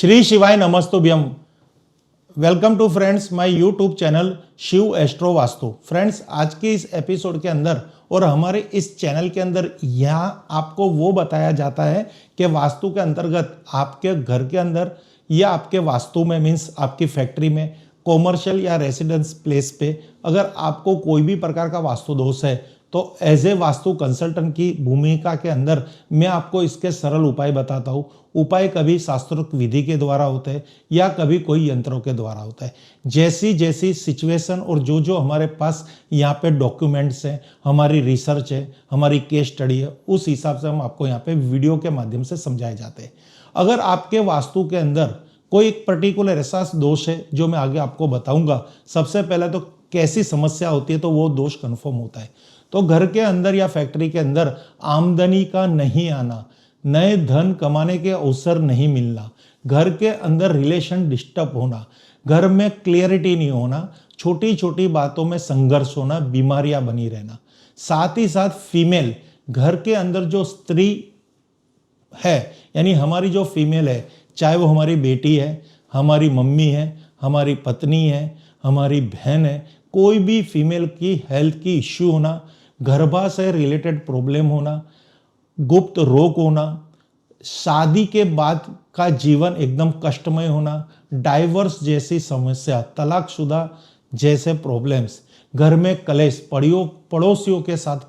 श्री शिवाय नमस्तुभ्यम। Welcome to friends my YouTube channel Shiv astro vastu. Friends, आज के इस एपिसोड के अंदर और हमारे इस चैनल के अंदर यहाँ आपको वो बताया जाता है कि वास्तु के अंतर्गत आपके घर के अंदर या आपके वास्तु में मीन्स आपकी फैक्ट्री में, कॉमर्शियल या रेसिडेंस प्लेस पे अगर आपको कोई भी प्रकार का वास्तु दोष है तो एज ए वास्तु कंसल्टेंट की भूमिका के अंदर मैं आपको इसके सरल उपाय बताता हूँ। उपाय कभी शास्त्रोक्त विधि के द्वारा होते हैं या कभी कोई यंत्रों के द्वारा होता है। जैसी जैसी सिचुएशन और जो जो हमारे पास यहाँ पे डॉक्यूमेंट्स हैं, हमारी रिसर्च है, हमारी केस स्टडी है, उस हिसाब से हम आपको यहाँ पे वीडियो के माध्यम से समझाए जाते हैं। अगर आपके वास्तु के अंदर कोई एक पर्टिकुलर ऐसा दोष है जो मैं आगे आपको बताऊंगा, सबसे पहले तो कैसी समस्या होती है तो वो दोष कन्फर्म होता है। तो घर के अंदर या फैक्ट्री के अंदर आमदनी का नहीं आना, नए धन कमाने के अवसर नहीं मिलना, घर के अंदर रिलेशन डिस्टर्ब होना, घर में क्लियरिटी नहीं होना, छोटी छोटी बातों में संघर्ष होना, बीमारियां बनी रहना, साथ ही साथ फीमेल घर के अंदर जो स्त्री है यानी हमारी जो फीमेल है, चाहे वो हमारी बेटी है, हमारी मम्मी है, हमारी पत्नी है, हमारी बहन है, कोई भी फीमेल की हेल्थ की इश्यू होना, गर्भाशय रिलेटेड प्रॉब्लम होना, गुप्त रोग होना, शादी के बाद का जीवन एकदम कष्टमय होना, डाइवर्स जैसी समस्या, तलाकशुदा जैसे प्रॉब्लम्स, घर में कलेश, पड़ोसियों के साथ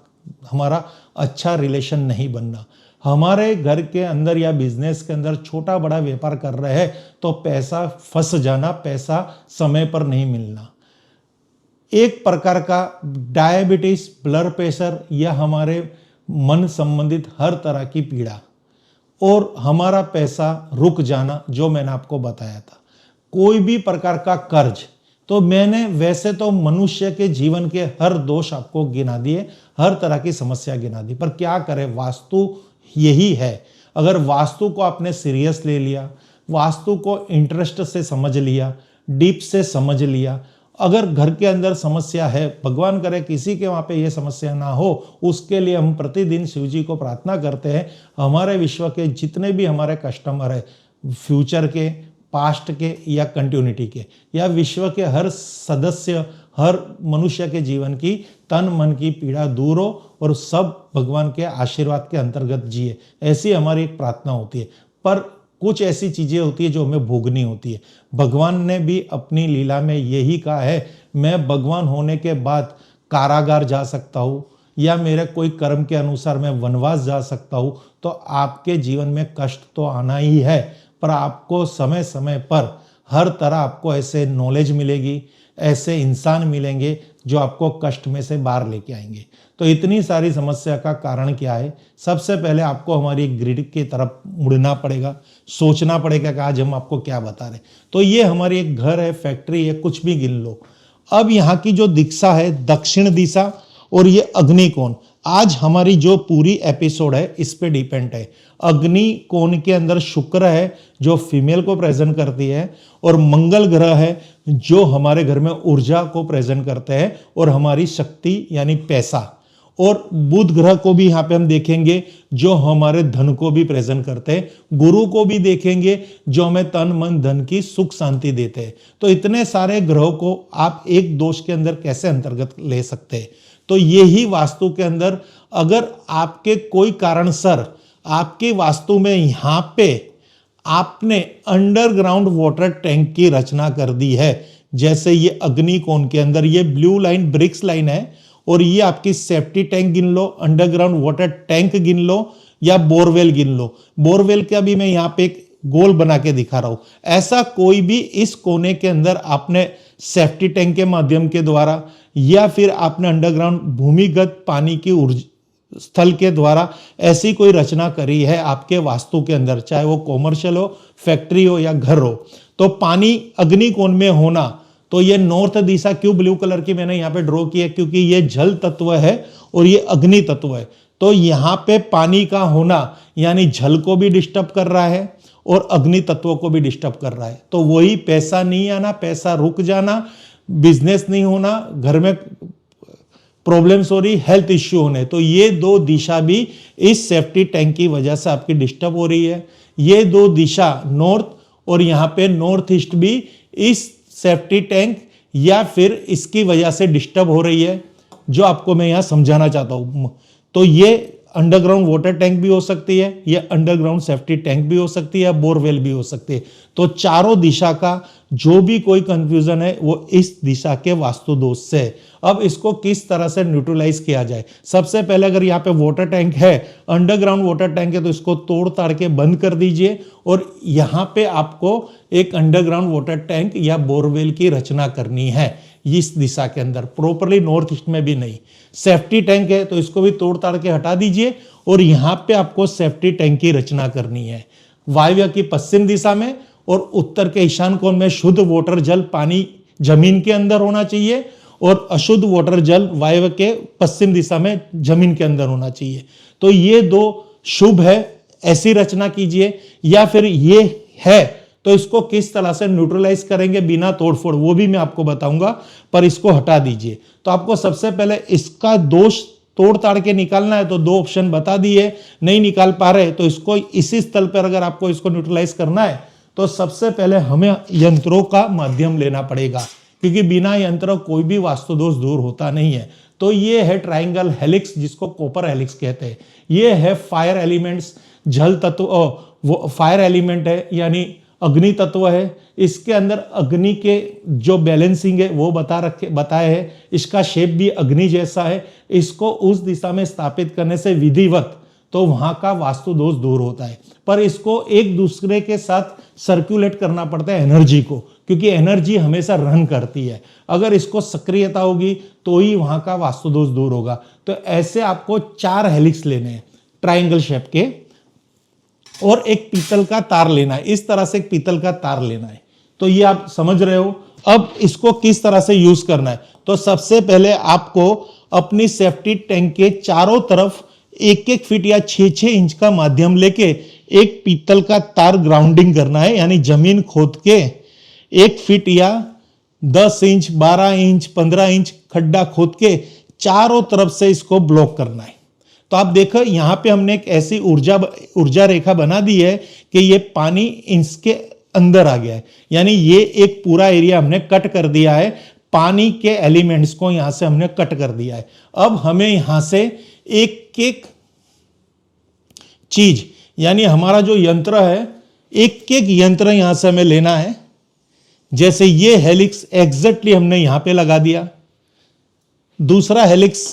हमारा अच्छा रिलेशन नहीं बनना, हमारे घर के अंदर या बिजनेस के अंदर छोटा बड़ा व्यापार कर रहे हैं तो पैसा फंस जाना, पैसा समय पर नहीं मिलना, एक प्रकार का डायबिटीज, ब्लड प्रेशर या हमारे मन संबंधित हर तरह की पीड़ा और हमारा पैसा रुक जाना जो मैंने आपको बताया था, कोई भी प्रकार का कर्ज। तो मैंने वैसे तो मनुष्य के जीवन के हर दोष आपको गिना दिए, हर तरह की समस्या गिना दी, पर क्या करें, वास्तु यही है। अगर वास्तु को आपने सीरियस ले लिया, वास्तु को इंटरेस्ट से समझ लिया, डीप से समझ लिया, अगर घर के अंदर समस्या है, भगवान करे किसी के वहाँ पे ये समस्या ना हो, उसके लिए हम प्रतिदिन शिव जी को प्रार्थना करते हैं। हमारे विश्व के जितने भी हमारे कस्टमर है, फ्यूचर के, पास्ट के या कंटिन्यूटी के, या विश्व के हर सदस्य, हर मनुष्य के जीवन की तन मन की पीड़ा दूर हो और सब भगवान के आशीर्वाद के अंतर्गत जिए, ऐसी हमारी एक प्रार्थना होती है। पर कुछ ऐसी चीजें होती है जो हमें भोगनी होती है। भगवान ने भी अपनी लीला में यही कहा है, मैं भगवान होने के बाद कारागार जा सकता हूँ या मेरे कोई कर्म के अनुसार मैं वनवास जा सकता हूँ। तो आपके जीवन में कष्ट तो आना ही है, पर आपको समय समय पर हर तरह आपको ऐसे नॉलेज मिलेगी, ऐसे इंसान मिलेंगे जो आपको कष्ट में से बाहर लेके आएंगे। तो इतनी सारी समस्या का कारण क्या है? सबसे पहले आपको हमारी ग्रिड की तरफ मुड़ना पड़ेगा, सोचना पड़ेगा कि आज हम आपको क्या बता रहे। तो ये हमारी एक घर है, फैक्ट्री है, कुछ भी गिन लो। अब यहाँ की जो दिशा है दक्षिण दिशा और ये अग्निकोण, आज हमारी जो पूरी एपिसोड है इस पे डिपेंड है। अग्नि कोण के अंदर शुक्र है जो फीमेल को प्रेजेंट करती है, और मंगल ग्रह है जो हमारे घर में ऊर्जा को प्रेजेंट करते हैं और हमारी शक्ति यानी पैसा, और बुध ग्रह को भी यहाँ पे हम देखेंगे जो हमारे धन को भी प्रेजेंट करते हैं, गुरु को भी देखेंगे जो हमें तन मन धन की सुख शांति देते हैं। तो इतने सारे ग्रहों को आप एक दोष के अंदर कैसे अंतर्गत ले सकते हैं? तो यही वास्तु के अंदर अगर आपके कोई कारणसर आपकी वास्तु में यहाँ पे आपने अंडरग्राउंड वाटर टैंक की रचना कर दी है, जैसे ये अग्निकोण के अंदर ये ब्लू लाइन ब्रिक्स लाइन है और ये आपकी सेफ्टी टैंक गिन लो, अंडरग्राउंड वाटर टैंक गिन लो या बोरवेल गिन लो। बोरवेल का भी मैं यहाँ पे एक गोल बना के दिखा रहा हूं। ऐसा कोई भी इस कोने के अंदर आपने सेफ्टी टैंक के माध्यम के द्वारा या फिर आपने अंडरग्राउंड भूमिगत पानी की ऊर्जा स्थल के द्वारा ऐसी कोई रचना करी है आपके वास्तु के अंदर, चाहे वो कॉमर्शियल हो, फैक्ट्री हो या घर हो, तो पानी अग्निकोण में होना। तो ये नॉर्थ दिशा क्यों ब्लू कलर की मैंने यहाँ पे ड्रॉ की है? क्योंकि ये जल तत्व है और ये अग्नि तत्व है। तो यहाँ पे पानी का होना यानी जल को भी डिस्टर्ब कर रहा है और अग्नि तत्व को भी डिस्टर्ब कर रहा है। तो वही पैसा नहीं आना, पैसा रुक जाना, बिजनेस नहीं होना, घर में प्रॉब्लम्स हो रही, हेल्थ इश्यू होने। तो ये दो दिशा भी इस सेफ्टी टैंक की वजह से आपकी डिस्टर्ब हो रही है। ये दो दिशा नॉर्थ और यहाँ पे नॉर्थ ईस्ट भी इस सेफ्टी टैंक या फिर इसकी वजह से डिस्टर्ब हो रही है, जो आपको मैं यहाँ समझाना चाहता हूँ। तो ये अंडरग्राउंड वाटर टैंक भी हो सकती है, ये अंडरग्राउंड सेफ्टी टैंक भी हो सकती है, बोरवेल भी हो सकती है। तो चारों दिशा का जो भी कोई कंफ्यूजन है वो इस दिशा के वास्तु दोष से है। अब इसको किस तरह से न्यूट्रलाइज किया जाए? सबसे पहले अगर यहाँ पे वाटर टैंक है, अंडरग्राउंड वाटर टैंक है, तो इसको तोड़ ताड़ के बंद कर दीजिए और यहाँ पे आपको एक अंडरग्राउंड वाटर टैंक या बोरवेल की रचना करनी है इस दिशा के अंदर, प्रॉपरली नॉर्थ ईस्ट में भी नहीं। सेफ्टी टैंक है तो इसको भी तोड़ ताड़ के हटा दीजिए और यहाँ पे आपको सेफ्टी टैंक की रचना करनी है वायव्य की पश्चिम दिशा में, और उत्तर के ईशान कोण में शुद्ध वाटर जल पानी जमीन के अंदर होना चाहिए और अशुद्ध वाटर जल वायव्य के पश्चिम दिशा में जमीन के अंदर होना चाहिए। तो ये दो शुभ है, ऐसी रचना कीजिए। या फिर ये है तो इसको किस तरह से न्यूट्रलाइज करेंगे बिना तोड़फोड़, वो भी मैं आपको बताऊंगा, पर इसको हटा दीजिए। तो आपको सबसे पहले इसका दोष तोड़ ताड़ के निकालना है, तो दो ऑप्शन बता दिए, नहीं निकाल पा रहे तो इसको इसी स्थल पर अगर आपको इसको न्यूट्रलाइज करना है तो सबसे पहले हमें यंत्रों का माध्यम लेना पड़ेगा, क्योंकि बिना यंत्र कोई भी वास्तु दोष दूर होता नहीं है। तो ये है ट्राइंगल हेलिक्स, जिसको कॉपर हेलिक्स कहते हैं। ये है फायर एलिमेंट्स, जल तत्व, वो फायर एलिमेंट है यानी अग्नि तत्व है। इसके अंदर अग्नि के जो बैलेंसिंग है वो बताए है। इसका शेप भी अग्नि जैसा है। इसको उस दिशा में स्थापित करने से विधिवत तो वहां का वास्तु दोष दूर होता है, पर इसको एक दूसरे के साथ सर्कुलेट करना पड़ता है एनर्जी को, क्योंकि एनर्जी हमेशा रन करती है। अगर इसको सक्रियता होगी तो ही वहां का वास्तु दोष दूर होगा। तो ऐसे आपको 4 हेलिक्स लेने हैं ट्राइंगल शेप के, और एक पीतल का तार लेना है। इस तरह से एक पीतल का तार लेना है। तो ये आप समझ रहे हो। अब इसको किस तरह से यूज करना है? तो सबसे पहले आपको अपनी सेफ्टी टैंक के चारों तरफ 1-1 फीट या 6-6 इंच का माध्यम लेके एक पीतल का तार ग्राउंडिंग करना है, यानी जमीन खोद के 1 फीट या 10 इंच, 12 इंच, 15 इंच खड्डा खोद के चारों तरफ से इसको ब्लॉक करना है। तो आप देखो यहाँ पे हमने एक ऐसी ऊर्जा रेखा बना दी है कि ये पानी इसके अंदर आ गया है, यानी ये एक पूरा एरिया हमने कट कर दिया है। पानी के एलिमेंट्स को यहां से हमने कट कर दिया है। अब हमें यहां से एक एक चीज, यानी हमारा जो यंत्र है, एक एक यंत्र यहां से हमें लेना है। जैसे ये हेलिक्स एग्जैक्टली हमने यहां पे लगा दिया, दूसरा हेलिक्स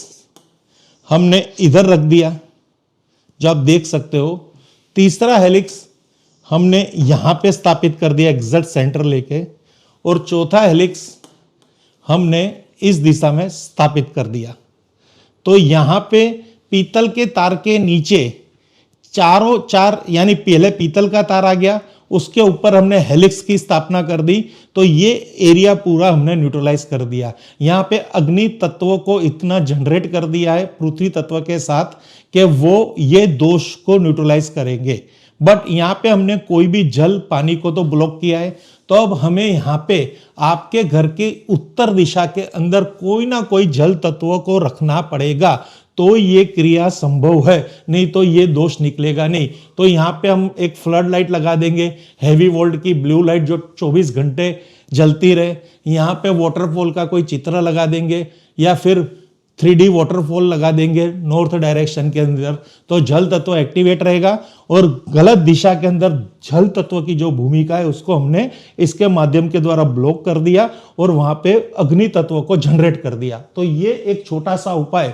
हमने इधर रख दिया जो आप देख सकते हो, तीसरा हेलिक्स हमने यहां पे स्थापित कर दिया एग्जैक्ट सेंटर लेके, और चौथा हेलिक्स हमने इस दिशा में स्थापित कर दिया। तो यहां पे पीतल के तार के नीचे चारों चार, यानी पहले पीतल का तार आ गया, उसके ऊपर हमने हेलिक्स की स्थापना कर दी। तो ये एरिया पूरा हमने न्यूट्रलाइज कर दिया। यहाँ पे अग्नि तत्वों को इतना जनरेट कर दिया है पृथ्वी तत्व के साथ कि वो ये दोष को न्यूट्रलाइज करेंगे। बट यहाँ पे हमने कोई भी जल पानी को तो ब्लॉक किया है। तो अब हमें यहाँ पे आपके घर के उत्तर दिशा के अंदर कोई ना कोई जल तत्वों को रखना पड़ेगा, तो ये क्रिया संभव है, नहीं तो ये दोष निकलेगा नहीं। तो यहाँ पे हम एक फ्लड लाइट लगा देंगे, हैवी वोल्ट की ब्लू लाइट जो 24 घंटे जलती रहे। यहाँ पे वाटरफॉल का कोई चित्र लगा देंगे या फिर 3D वाटरफॉल लगा देंगे नॉर्थ डायरेक्शन के अंदर, तो जल तत्व एक्टिवेट रहेगा। और गलत दिशा के अंदर जल तत्व की जो भूमिका है उसको हमने इसके माध्यम के द्वारा ब्लॉक कर दिया और वहां पे अग्नि तत्व को जनरेट कर दिया। तो ये एक छोटा सा उपाय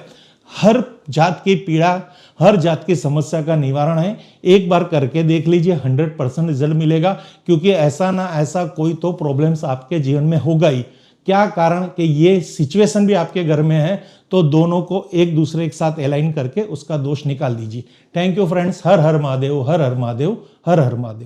हर जात की पीड़ा, हर जात की समस्या का निवारण है। एक बार करके देख लीजिए, 100% रिजल्ट मिलेगा, क्योंकि ऐसा ना ऐसा कोई तो प्रॉब्लम्स आपके जीवन में होगा ही। क्या कारण कि ये सिचुएशन भी आपके घर में है, तो दोनों को एक दूसरे के साथ अलाइन करके उसका दोष निकाल दीजिए। Thank you friends. Her her Mahadev, her her Mahadev, her her Mahadev.